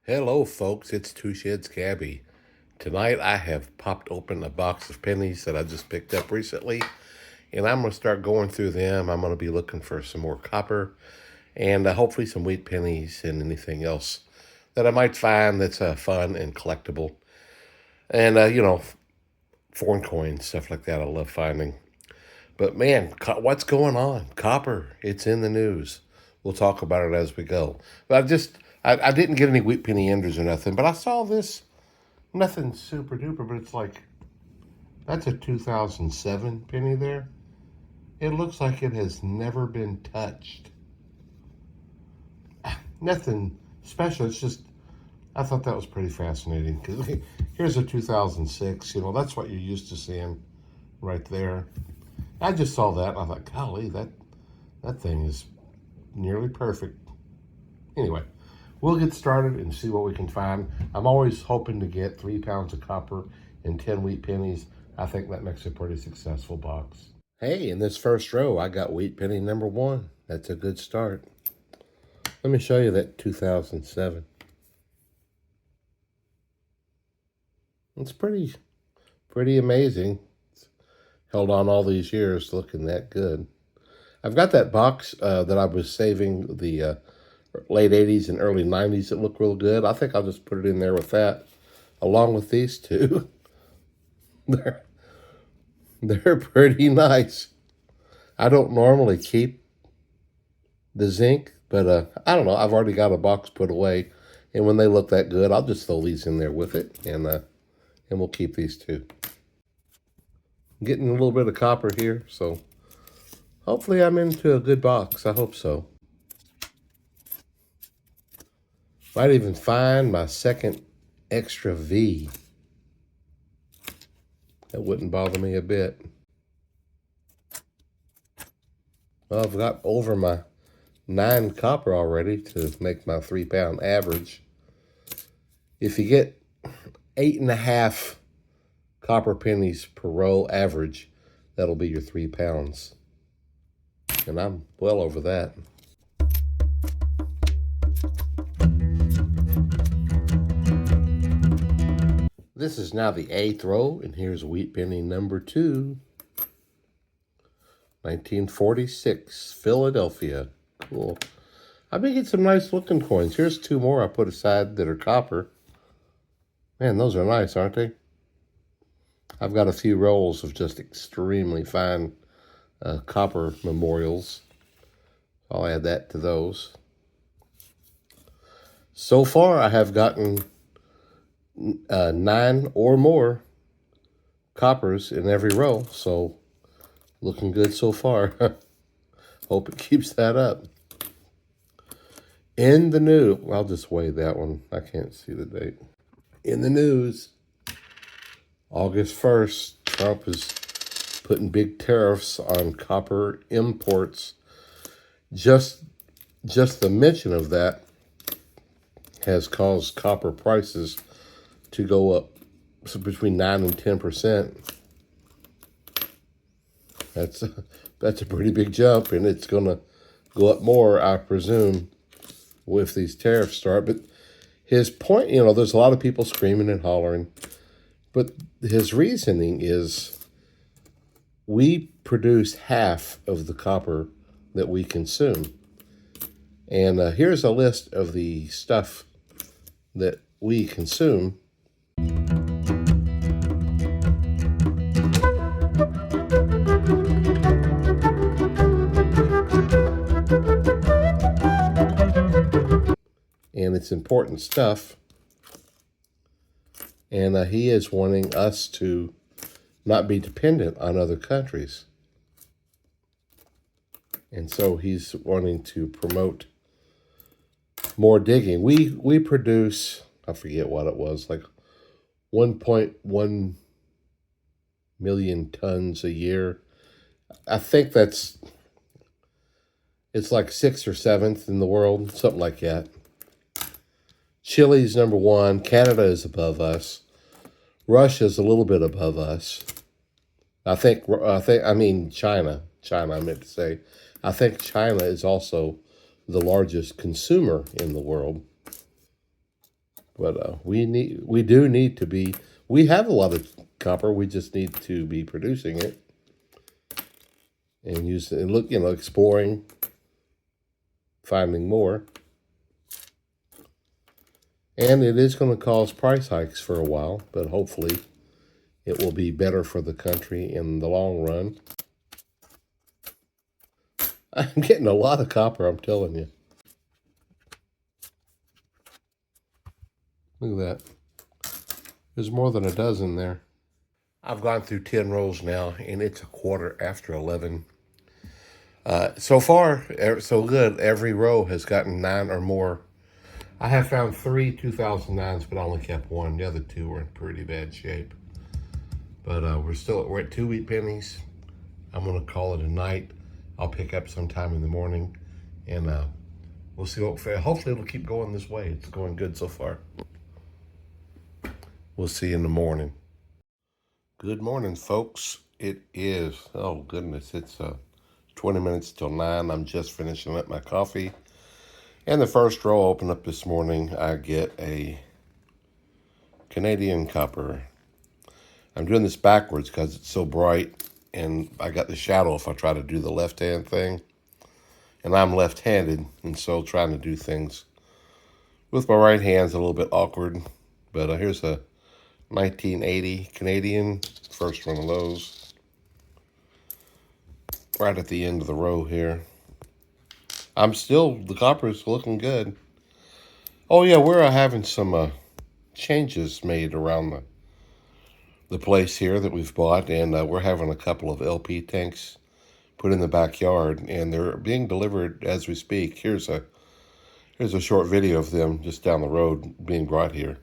Hello, folks. It's Two Sheds Gabby. Tonight I have popped open a box of pennies that I just picked up recently, and I'm going to start going through them. I'm going to be looking for some more copper and hopefully some wheat pennies and anything else that I might find that's fun and collectible. And, foreign coins, stuff like that, I love finding. But man, what's going on? Copper, it's in the news. We'll talk about it as we go. But I didn't get any wheat penny enders or nothing, but I saw this. Nothing super duper, but it's like, that's a 2007 penny there. It looks like it has never been touched. Nothing special. It's just, I thought that was pretty fascinating. Because here's a 2006. That's what you're used to seeing right there. I just saw that. And I thought, golly, that thing is nearly perfect. Anyway, we'll get started and see what we can find. I'm always hoping to get 3 pounds of copper and 10 wheat pennies. I think that makes a pretty successful box. Hey, in this first row, I got wheat penny number 1. That's a good start. Let me show you that 2007. It's pretty amazing. It's held on all these years, looking that good. I've got that box that I was saving the late 80s and early 90s that look real good. I think I'll just put it in there with that, along with these two. They're pretty nice. I don't normally keep the zinc, but I don't know. I've already got a box put away, and when they look that good, I'll just throw these in there with it, and we'll keep these two. I'm getting a little bit of copper here, so hopefully I'm into a good box. I hope so. Might even find my second extra V. That wouldn't bother me a bit. Well, I've got over my 9 copper already to make my 3 pound average. If you get 8.5 copper pennies per row average, that'll be your 3 pounds. And I'm well over that. This is now the 8th row, and here's wheat penny number 2. 1946, Philadelphia. Cool. I've been getting some nice looking coins. Here's 2 more I put aside that are copper. Man, those are nice, aren't they? I've got a few rolls of just extremely fine copper memorials. I'll add that to those. So far, I have gotten 9 or more coppers in every row, so looking good so far. Hope it keeps that up. In the news, I'll just weigh that one. I can't see the date. In the news, August 1st, Trump is putting big tariffs on copper imports. Just the mention of that has caused copper prices to go up between 9 and 10%. That's a pretty big jump, and it's going to go up more, I presume, if these tariffs start. But his point, there's a lot of people screaming and hollering, but his reasoning is we produce half of the copper that we consume. And here's a list of the stuff that we consume. And it's important stuff. And he is wanting us to not be dependent on other countries. And so he's wanting to promote more digging. We produce, I forget what it was, like 1.1 million tons a year. I think it's like 6th or 7th in the world, something like that. Chile's number 1. Canada is above us. Russia's a little bit above us. I mean China. China, I meant to say. I think China is also the largest consumer in the world. But we do need to be. We have a lot of copper. We just need to be producing it and using and exploring, finding more. And it is going to cause price hikes for a while, but hopefully it will be better for the country in the long run. I'm getting a lot of copper, I'm telling you. Look at that. There's more than a dozen there. I've gone through 10 rows now, and it's 11:15. So far, so good. Every row has gotten 9 or more. I have found 3 2009s, but I only kept 1. The other 2 were in pretty bad shape. But we're at 2 wheat pennies. I'm gonna call it a night. I'll pick up sometime in the morning, and we'll see what. Hopefully, it'll keep going this way. It's going good so far. We'll see you in the morning. Good morning, folks. It is, oh goodness, it's 20 minutes till 9. I'm just finishing up my coffee. And the first row I opened up this morning, I get a Canadian copper. I'm doing this backwards because it's so bright, and I got the shadow if I try to do the left-hand thing. And I'm left-handed, and so trying to do things with my right hand's a little bit awkward. But here's a 1980 Canadian, first one of those. Right at the end of the row here. The copper's looking good. Oh yeah, we're having some changes made around the place here that we've bought, and we're having a couple of LP tanks put in the backyard, and they're being delivered as we speak. Here's a short video of them just down the road being brought here.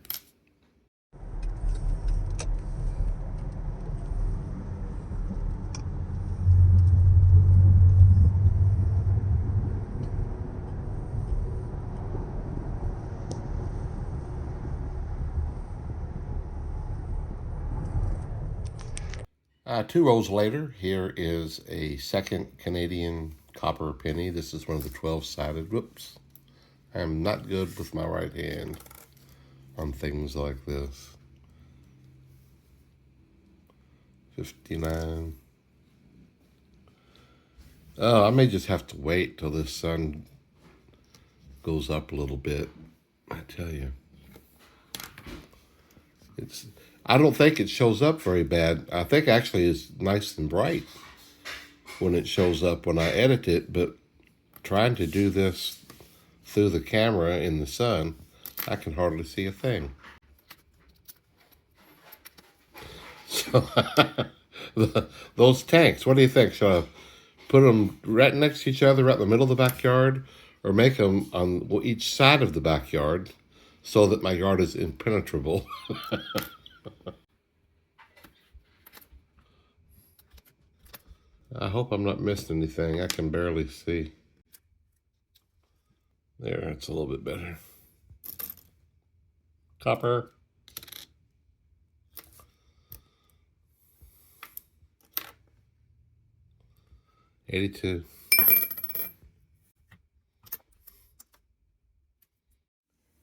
Two rows later, here is a second Canadian copper penny. This is one of the 12-sided. Whoops. I'm not good with my right hand on things like this. 59. Oh, I may just have to wait till this sun goes up a little bit. I tell you. I don't think it shows up very bad. I think actually it's nice and bright when it shows up when I edit it, but trying to do this through the camera in the sun, I can hardly see a thing. So those tanks, what do you think? Should I put them right next to each other, right in the middle of the backyard, or make them on each side of the backyard so that my yard is impenetrable? I hope I'm not missing anything. I can barely see. There, it's a little bit better. Copper. $82.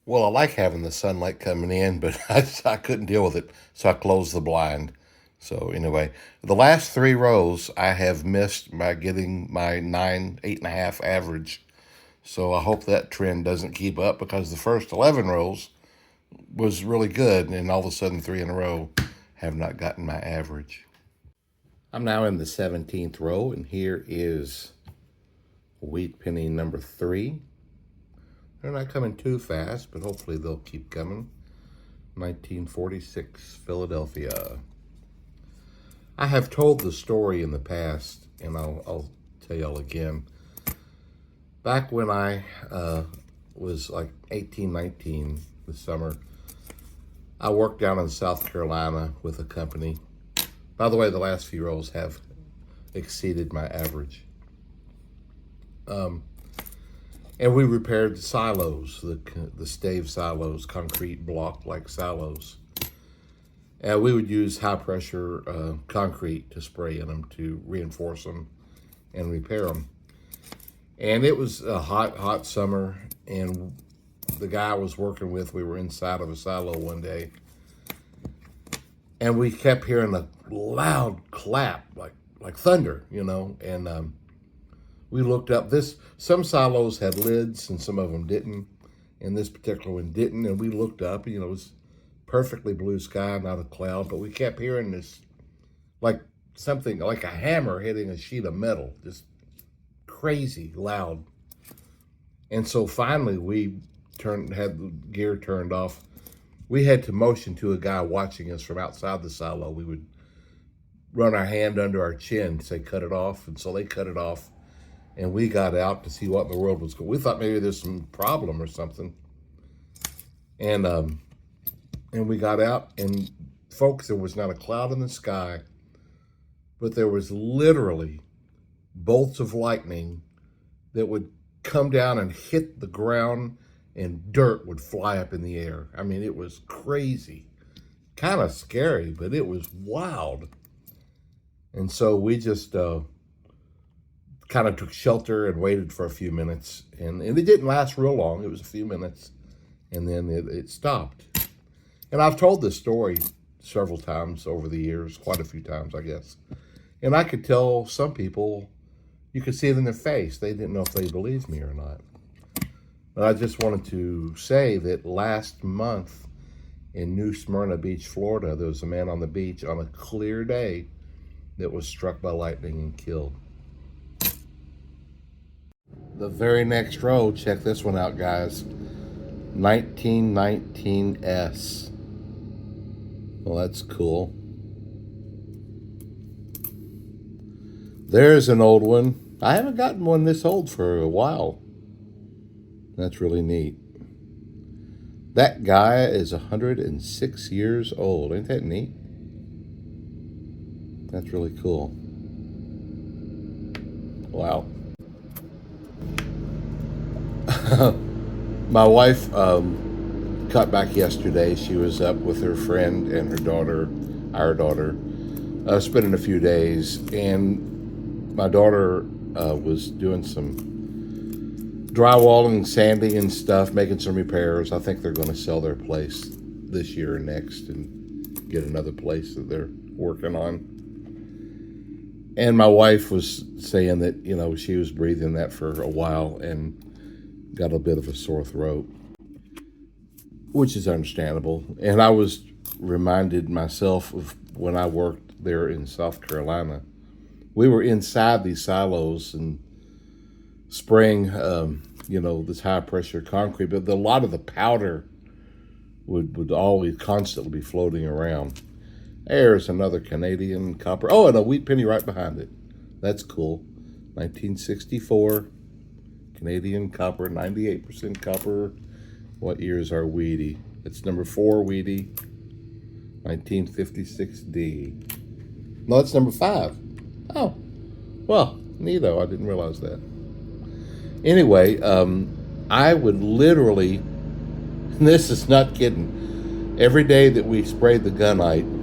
Well, I like having the sunlight coming in, but I couldn't deal with it, so I closed the blind. So anyway, the last 3 rows I have missed by getting my 8.5 average. So I hope that trend doesn't keep up, because the first 11 rows was really good, and all of a sudden 3 in a row have not gotten my average. I'm now in the 17th row, and here is wheat penny number 3. They're not coming too fast, but hopefully they'll keep coming. 1946 Philadelphia. I have told the story in the past, and I'll tell y'all again. Back when I was like 18, 19 this summer, I worked down in South Carolina with a company. By the way, the last few rows have exceeded my average. And we repaired the silos, the stave silos, concrete block-like silos. And we would use high-pressure concrete to spray in them to reinforce them and repair them. And it was a hot, hot summer, and the guy I was working with, we were inside of a silo one day, and we kept hearing a loud clap, like thunder, and we looked up. Some silos had lids and some of them didn't, and this particular one didn't, and we looked up, it was perfectly blue sky, not a cloud, but we kept hearing this, like something, like a hammer hitting a sheet of metal, just crazy loud. And so finally we had the gear turned off. We had to motion to a guy watching us from outside the silo. We would run our hand under our chin, say, cut it off. And so they cut it off, and we got out to see what in the world was going on. We thought maybe there's some problem or something. And we got out, and folks, there was not a cloud in the sky, but there was literally bolts of lightning that would come down and hit the ground, and dirt would fly up in the air. I mean, it was crazy, kind of scary, but it was wild. And so we just kind of took shelter and waited for a few minutes, and it didn't last real long. It was a few minutes, and then it stopped. And I've told this story several times over the years, quite a few times, I guess. And I could tell some people, you could see it in their face, they didn't know if they believed me or not. But I just wanted to say that last month in New Smyrna Beach, Florida, there was a man on the beach on a clear day that was struck by lightning and killed. The very next row, check this one out, guys. 1919S. Well, that's cool. There's an old one. I haven't gotten one this old for a while. That's really neat. That guy is 106 years old. Ain't that neat? That's really cool. Wow. My wife cut back yesterday. She was up with her friend and her daughter, our daughter, spending a few days. And my daughter was doing some drywalling, sanding and stuff, making some repairs. I think they're going to sell their place this year and next and get another place that they're working on. And my wife was saying that, she was breathing that for a while and got a bit of a sore throat, which is understandable. And I was reminded myself of when I worked there in South Carolina. We were inside these silos and spraying, this high pressure concrete, but a lot of the powder would always constantly be floating around. There's another Canadian copper. Oh, and a wheat penny right behind it. That's cool. 1964, Canadian copper, 98% copper. What year is our Wheatie? It's number 4 Wheatie, 1956D. No, it's number 5. Oh, well, neato. I didn't realize that. Anyway, I would literally, and this is not kidding, every day that we sprayed the gunite,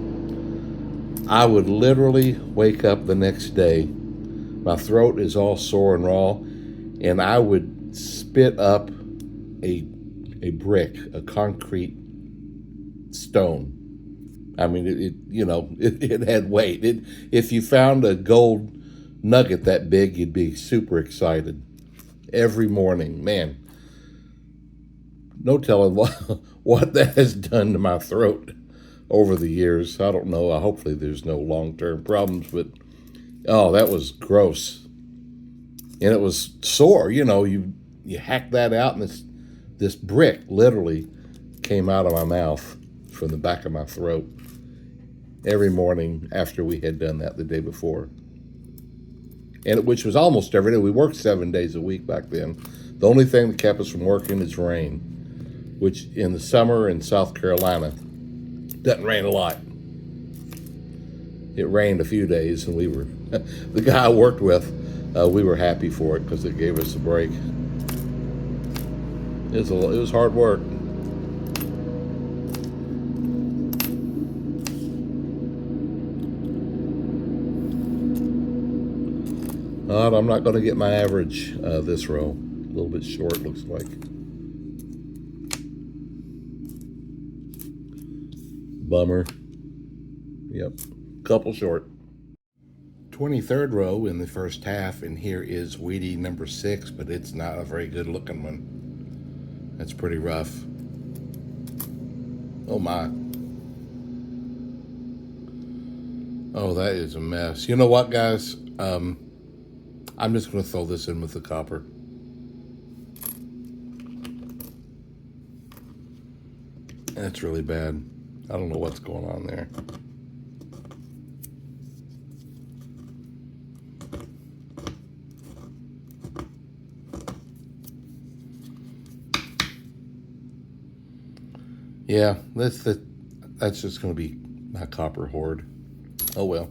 I would literally wake up the next day. My throat is all sore and raw, and I would spit up a brick, a concrete stone. I mean, it had weight. If you found a gold nugget that big, you'd be super excited. Every morning, man. No telling what that has done to my throat over the years. I don't know. Hopefully there's no long-term problems, but that was gross. And it was sore. You hack that out, and this brick literally came out of my mouth from the back of my throat every morning after we had done that the day before. And which was almost every day. We worked 7 days a week back then. The only thing that kept us from working is rain, which in the summer in South Carolina doesn't rain a lot. It rained a few days, and we were, the guy I worked with, we were happy for it because it gave us a break. It was hard work. I'm not going to get my average this row. A little bit short, looks like. Bummer. Yep. Couple short. 23rd row in the first half, and here is Wheatie number 6, but it's not a very good looking one. That's pretty rough. Oh my. Oh, that is a mess. You know what, guys? I'm just going to throw this in with the copper. That's really bad. I don't know what's going on there. Yeah, that's just going to be my copper hoard. Oh well.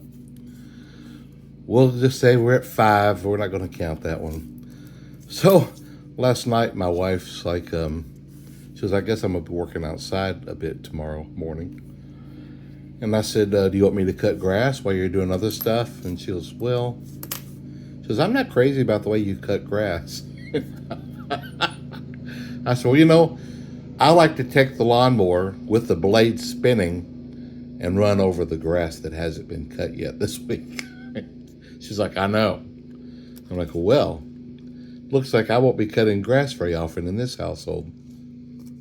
We'll just say we're at 5. We're not going to count that one. So last night, my wife's like, she goes, I guess I'm going to be working outside a bit tomorrow morning. And I said, do you want me to cut grass while you're doing other stuff? And she goes, well, she goes, I'm not crazy about the way you cut grass. I said, well, you know, I like to take the lawnmower with the blade spinning and run over the grass that hasn't been cut yet this week. She's like, I know. I'm like, well, looks like I won't be cutting grass very often in this household.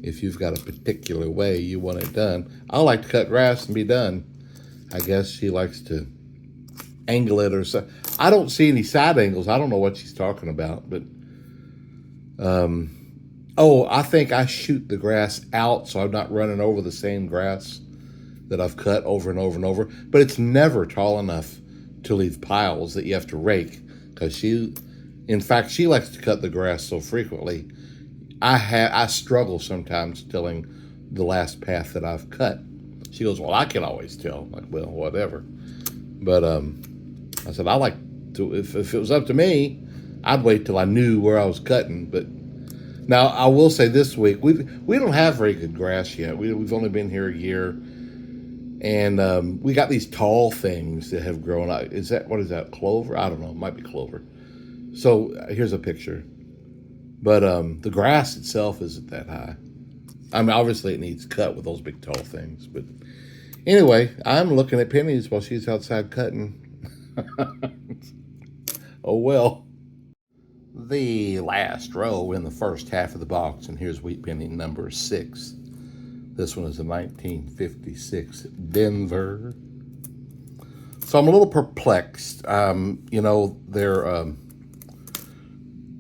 If you've got a particular way you want it done. I like to cut grass and be done. I guess she likes to angle it or so. I don't see any side angles. I don't know what she's talking about, but oh, I think I shoot the grass out so I'm not running over the same grass that I've cut over and over and over. But it's never tall enough to leave piles that you have to rake, because in fact, she likes to cut the grass so frequently. I struggle sometimes telling the last path that I've cut. She goes, well, I can always tell. I'm like, well, whatever. But I said, I like to, if it was up to me, I'd wait till I knew where I was cutting. But now I will say this week, we don't have very good grass yet. We've only been here a year. And we got these tall things that have grown out. What is that, clover? I don't know. It might be clover. So here's a picture. But the grass itself isn't that high. I mean, obviously it needs cut with those big tall things. But anyway, I'm looking at Pennies while she's outside cutting. Oh, well. The last row in the first half of the box, and here's Wheat Penny number 6. This one is a 1956 Denver. So I'm a little perplexed. You know, they're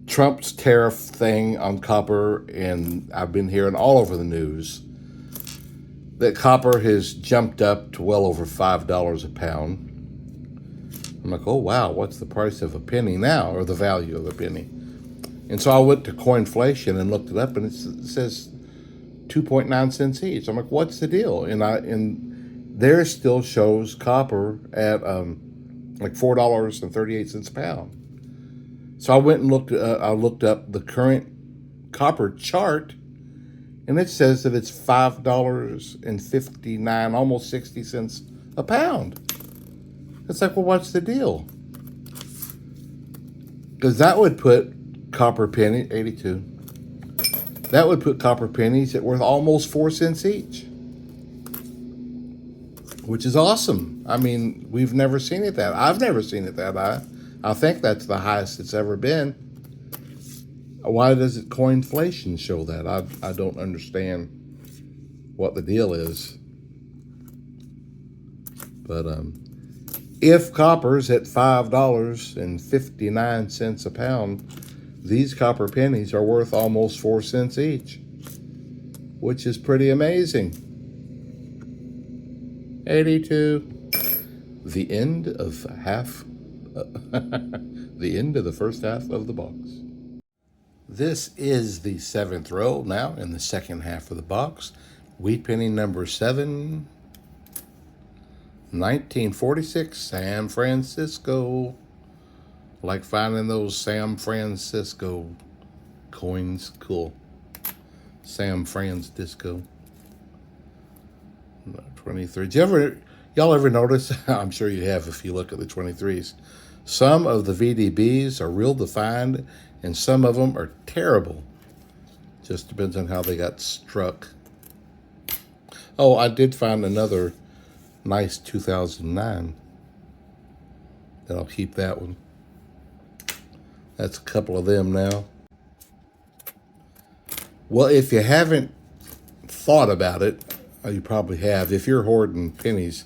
Trump's tariff thing on copper, and I've been hearing all over the news that copper has jumped up to well over $5 a pound. I'm like, oh, wow, what's the price of a penny now, or the value of a penny? And so I went to Coinflation and looked it up, and it says 2.9 cents each. I'm like, what's the deal? And there still shows copper at like $4.38 a pound. So I went and looked up the current copper chart, and it says that it's $5.59, almost 60 cents a pound. It's like, well, what's the deal? Because that would put copper penny, 82. That would put copper pennies at worth almost 4 cents each, which is awesome. I mean, we've never seen it that. I've never seen it that high. I think that's the highest it's ever been. Why does Coinflation show that? I don't understand what the deal is. But if copper's at $5.59 a pound, these copper pennies are worth almost 4 cents each, which is pretty amazing. 82. The end of the end of the first half of the box. This is the 7th row now in the second half of the box. Wheat penny number 7, 1946, San Francisco. Like finding those San Francisco coins. Cool. San Francisco. 23. Y'all ever notice? I'm sure you have if you look at the 23s. Some of the VDBs are real defined, and some of them are terrible. Just depends on how they got struck. Oh, I did find another Nice 2009. Then I'll keep that one. That's a couple of them now. Well, if you haven't thought about it, you probably have. If you're hoarding pennies,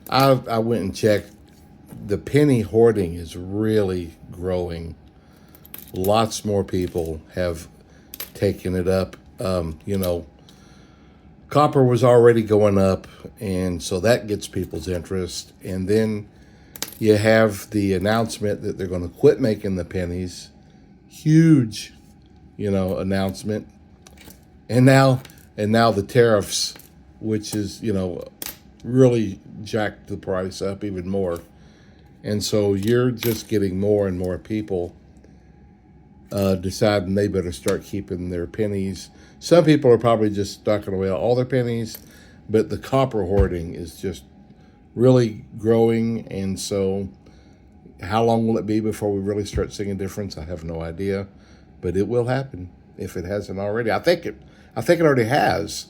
I went and checked. The penny hoarding is really growing. Lots more people have taken it up. Copper was already going up, and so that gets people's interest. And then you have the announcement that they're going to quit making the pennies. Huge, announcement. And now the tariffs, which is, really jacked the price up even more. And so you're just getting more and more people deciding they better start keeping their pennies. Some people are probably just stocking away all their pennies, but the copper hoarding is just really growing. And so how long will it be before we really start seeing a difference? I have no idea, but it will happen if it hasn't already. I think it already has.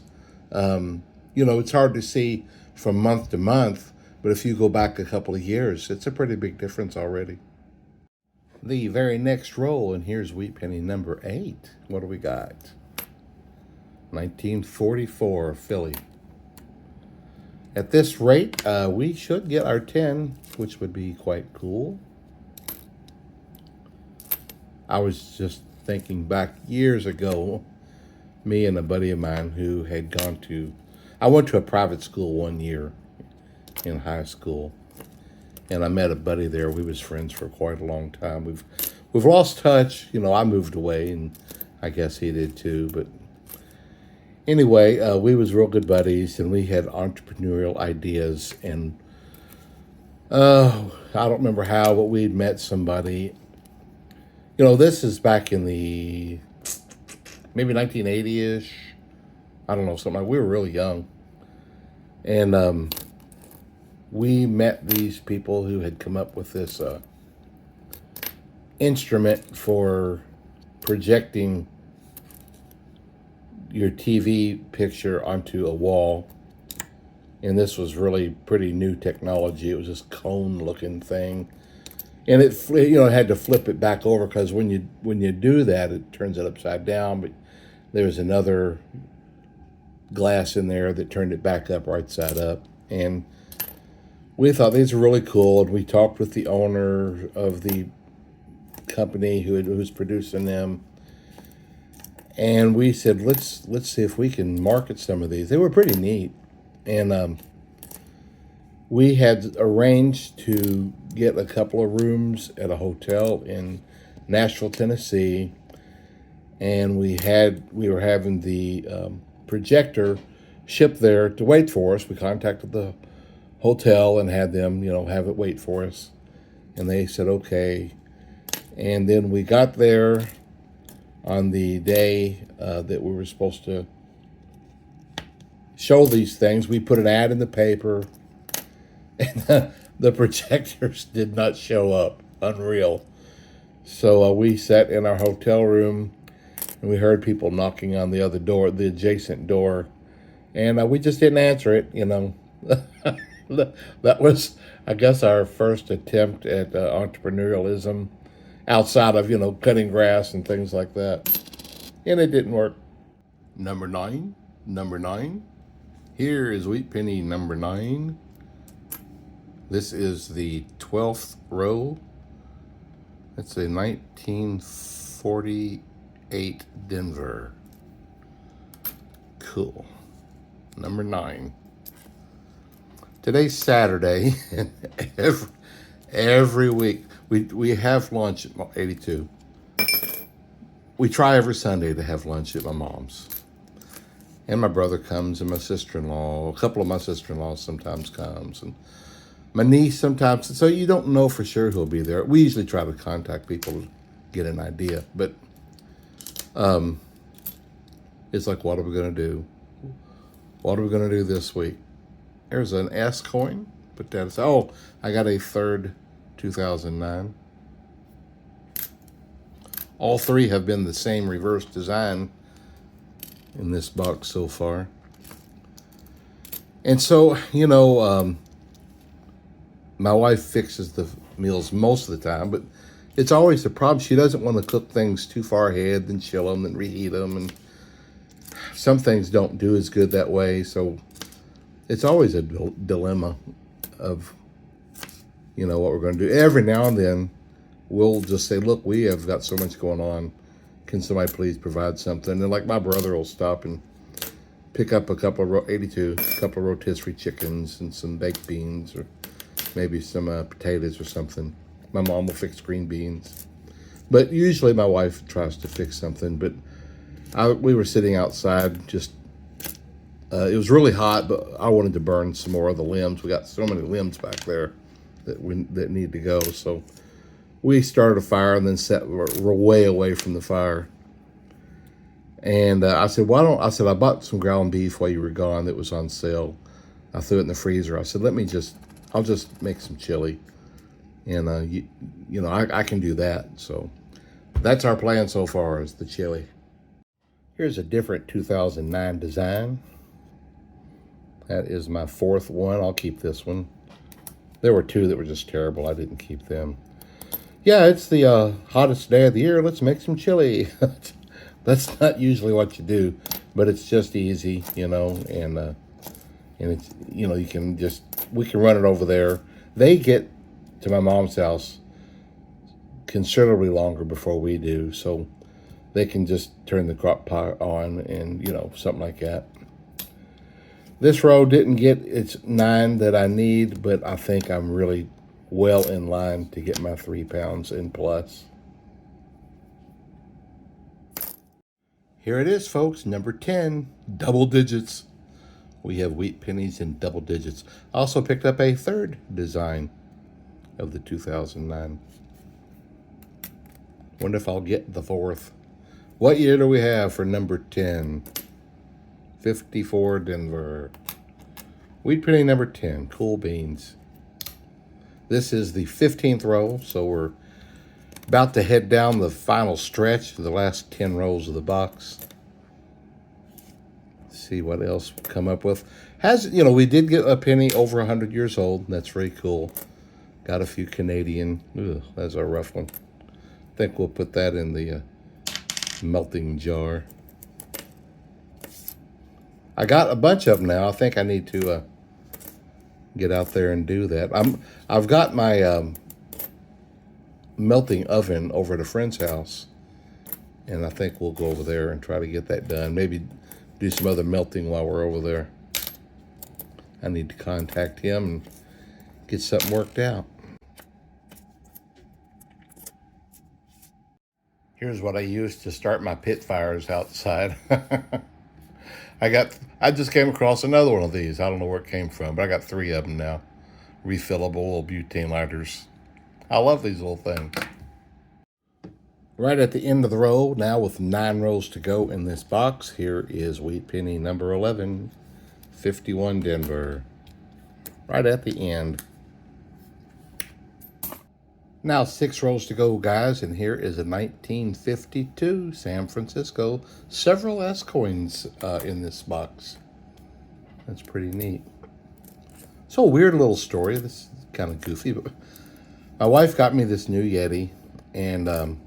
It's hard to see from month to month, but if you go back a couple of years, it's a pretty big difference already. The very next roll, and here's wheat penny number 8. What do we got? 1944 Philly. At this rate, we should get our 10, which would be quite cool. I was just thinking back years ago, me and a buddy of mine who had I went to a private school one year in high school, and I met a buddy there. We was friends for quite a long time. We've lost touch. I moved away, and I guess he did too. But anyway, we was real good buddies, and we had entrepreneurial ideas. And I don't remember how, but we'd met somebody. This is back in the maybe 1980-ish. I don't know, something like. We were really young, and we met these people who had come up with this instrument for projecting your TV picture onto a wall. And this was really pretty new technology. It was this cone-looking thing, and it had to flip it back over, because when you do that, it turns it upside down. But there was another glass in there that turned it back up right side up, and we thought these were really cool. And we talked with the owner of the company who was producing them, and we said, let's see if we can market some of these. They were pretty neat, and we had arranged to get a couple of rooms at a hotel in Nashville, Tennessee, and we were having the projector shipped there to wait for us. We contacted the hotel and had them, have it wait for us, and they said okay. And then we got there on the day that we were supposed to show these things. We put an ad in the paper, and the projectors did not show up. Unreal. So we sat in our hotel room, and we heard people knocking on the other door, the adjacent door, and we just didn't answer it. That was, I guess, our first attempt at entrepreneurialism, outside of cutting grass and things like that, and it didn't work. Number 9. Here is wheat penny number 9. This is the 12th row. It's a 1948 Denver. Cool. Number 9. Today's Saturday, and every week we have lunch at 82. We try every Sunday to have lunch at my mom's. And my brother comes, and my sister-in-law, a couple of my sister-in-laws sometimes comes, and my niece sometimes. So you don't know for sure who'll be there. We usually try to contact people to get an idea, but it's like, what are we going to do? What are we going to do this week? There's an S coin. Put that aside. Oh, I got a third 2009. All three have been the same reverse design in this box so far. And so, my wife fixes the meals most of the time, but it's always the problem. She doesn't want to cook things too far ahead, then chill them, then reheat them. And some things don't do as good that way. So it's always a dilemma of, what we're going to do. Every now and then, we'll just say, look, we have got so much going on. Can somebody please provide something? And like my brother will stop and pick up a couple of 82, a couple of rotisserie chickens and some baked beans, or maybe some potatoes or something. My mom will fix green beans. But usually my wife tries to fix something. But we were sitting outside just, it was really hot, but I wanted to burn some more of the limbs. We got so many limbs back there that need to go. So we started a fire and then we're way away from the fire. And I said, I bought some ground beef while you were gone that was on sale. I threw it in the freezer. I said, I'll just make some chili. And, I can do that. So that's our plan so far, is the chili. Here's a different 2009 design. That is my fourth one. I'll keep this one. There were two that were just terrible. I didn't keep them. Yeah, it's the hottest day of the year. Let's make some chili. That's not usually what you do, but it's just easy, and it's, we can run it over there. They get to my mom's house considerably longer before we do, so they can just turn the crock pot on and, something like that. This row didn't get its 9 that I need, but I think I'm really well in line to get my 3 pounds in plus. Here it is, folks, number 10, double digits. We have wheat pennies in double digits. I also picked up a third design of the 2009. Wonder if I'll get the fourth. What year do we have for number 10? 54 Denver. Wheat penny number 10, cool beans. This is the 15th row, so we're about to head down the final stretch, the last 10 rows of the box. See what else we come up with. We did get a penny over 100 years old. That's very cool. Got a few Canadian. Ugh, that's a rough one. I think we'll put that in the melting jar. I got a bunch of them now. I think I need to get out there and do that. I've got my melting oven over at a friend's house, and I think we'll go over there and try to get that done. Maybe do some other melting while we're over there. I need to contact him and get something worked out. Here's what I used to start my pit fires outside. I just came across another one of these. I don't know where it came from, but I got 3 of them now. Refillable little butane lighters. I love these little things. Right at the end of the row, now with 9 rows to go in this box, here is wheat penny number 11, 51 Denver. Right at the end. Now 6 rows to go, guys, and here is a 1952 San Francisco. Several S coins in this box. That's pretty neat. So a weird little story. This is kind of goofy, but my wife got me this new Yeti, and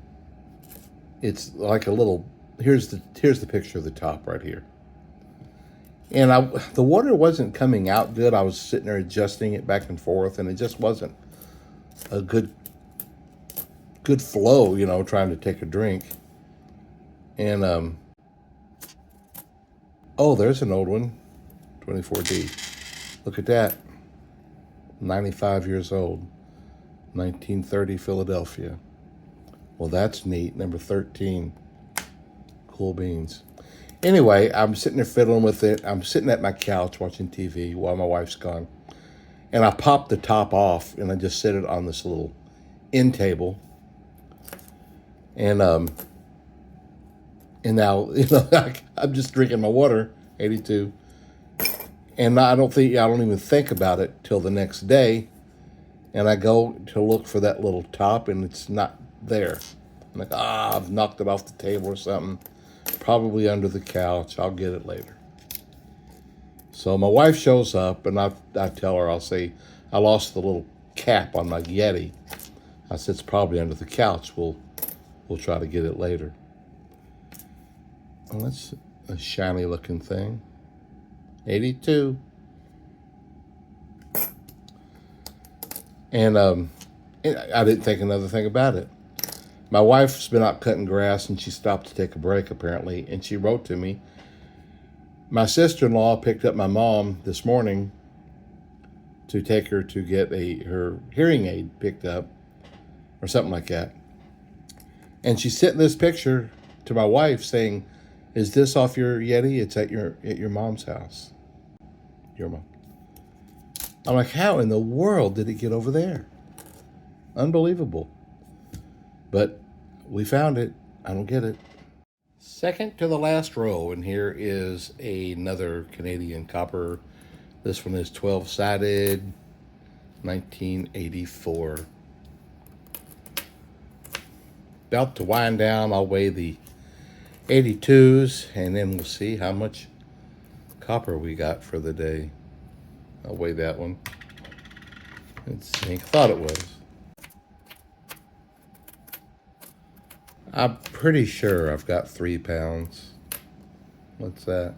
it's like a little. Here's the picture of the top right here. And the water wasn't coming out good. I was sitting there adjusting it back and forth, and it just wasn't a good flow, trying to take a drink. And oh, there's an old one, 24D. Look at that, 95 years old, 1930 Philadelphia. Well, that's neat. Number 13, cool beans. Anyway, I'm sitting there fiddling with it. I'm sitting at my couch watching TV while my wife's gone. And I popped the top off, and I just set it on this little end table. And now, I'm just drinking my water, 82. And I don't even think about it till the next day. And I go to look for that little top, and it's not there. I'm like, I've knocked it off the table or something. Probably under the couch. I'll get it later. So my wife shows up, and I tell her, I'll say, I lost the little cap on my Yeti. I said, it's probably under the couch. We'll try to get it later. Oh, that's a shiny looking thing. 82. And I didn't think another thing about it. My wife's been out cutting grass, and she stopped to take a break, apparently, and she wrote to me. My sister-in-law picked up my mom this morning to take her to get her hearing aid picked up, or something like that. And she sent this picture to my wife saying, "Is this off your Yeti? It's at your mom's house." Your mom. I'm like, how in the world did it get over there? Unbelievable. But we found it. I don't get it. Second to the last row, and here is another Canadian copper. This one is 12-sided, 1984. About to wind down. I'll weigh the 82s, and then we'll see how much copper we got for the day. I'll weigh that one. It's zinc. Thought it was. I'm pretty sure I've got 3 pounds. What's that?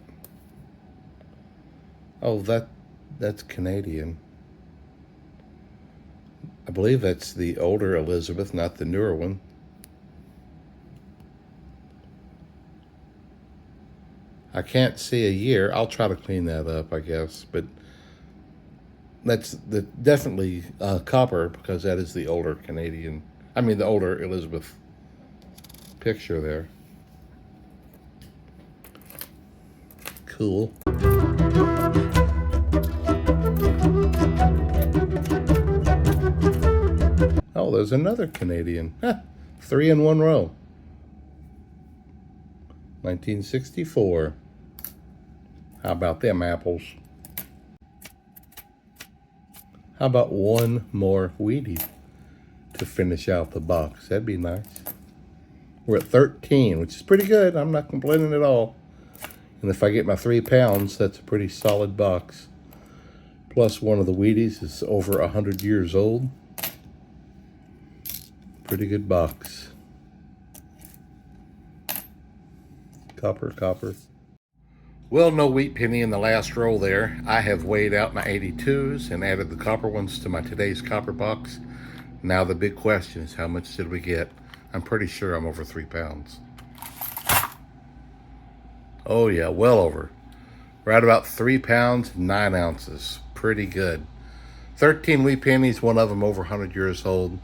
Oh, that's Canadian. I believe that's the older Elizabeth, not the newer one. I can't see a year. I'll try to clean that up, I guess. But that's definitely copper, because that is the older Canadian. I mean, the older Elizabeth picture there. Cool. Oh, there's another Canadian. 3 in 1 row. 1964. How about them apples? How about one more Wheatie to finish out the box? That'd be nice. We're at 13, which is pretty good. I'm not complaining at all. And if I get my 3 pounds, that's a pretty solid box. Plus one of the Wheaties is over 100 years old. Pretty good box. Copper, copper. Well, no wheat penny in the last row there. I have weighed out my 82s and added the copper ones to my today's copper box. Now the big question is, how much did we get? I'm pretty sure I'm over 3 pounds. Oh yeah, well over. We're at about 3 pounds, 9 ounces. Pretty good. 13 wheat pennies, one of them over 100 years old.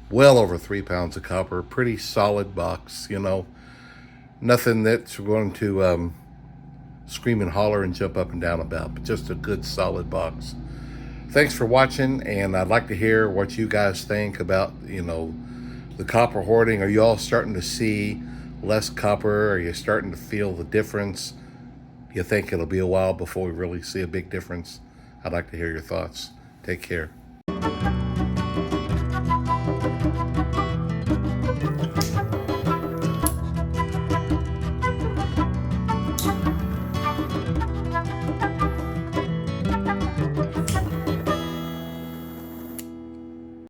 Well over 3 pounds of copper. Pretty solid box, you know. Nothing that's going to scream and holler and jump up and down about, but just a good solid box. Thanks for watching, and I'd like to hear what you guys think about, you know, the copper hoarding. Are you all starting to see less copper? Are you starting to feel the difference? You think it'll be a while before we really see a big difference? I'd like to hear your thoughts. Take care.